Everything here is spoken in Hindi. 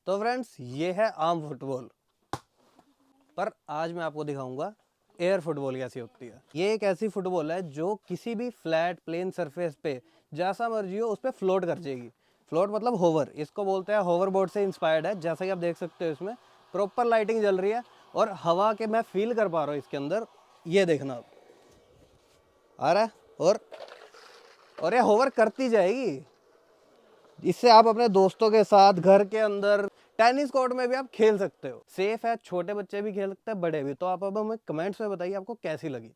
तो फ्रेंड्स ये है आम फुटबॉल, पर आज मैं आपको दिखाऊंगा एयर फुटबॉल कैसी होती है। ये एक ऐसी फुटबॉल है जो किसी भी फ्लैट प्लेन सरफेस पे जैसा मर्जी हो उस पर फ्लोट कर जाएगी। फ्लोट मतलब होवर, इसको बोलते हैं, होवर बोर्ड से इंस्पायर्ड है। जैसा कि आप देख सकते हो इसमें प्रॉपर लाइटिंग जल रही है और हवा के मैं फील कर पा रहा हूँ इसके अंदर। ये देखना आप, आ रहा है और ये होवर करती जाएगी। इससे आप अपने दोस्तों के साथ घर के अंदर टेनिस कोर्ट में भी आप खेल सकते हो। सेफ है, छोटे बच्चे भी खेल सकते हैं, बड़े भी। तो आप अब हमें कमेंट्स में बताइए आपको कैसी लगी।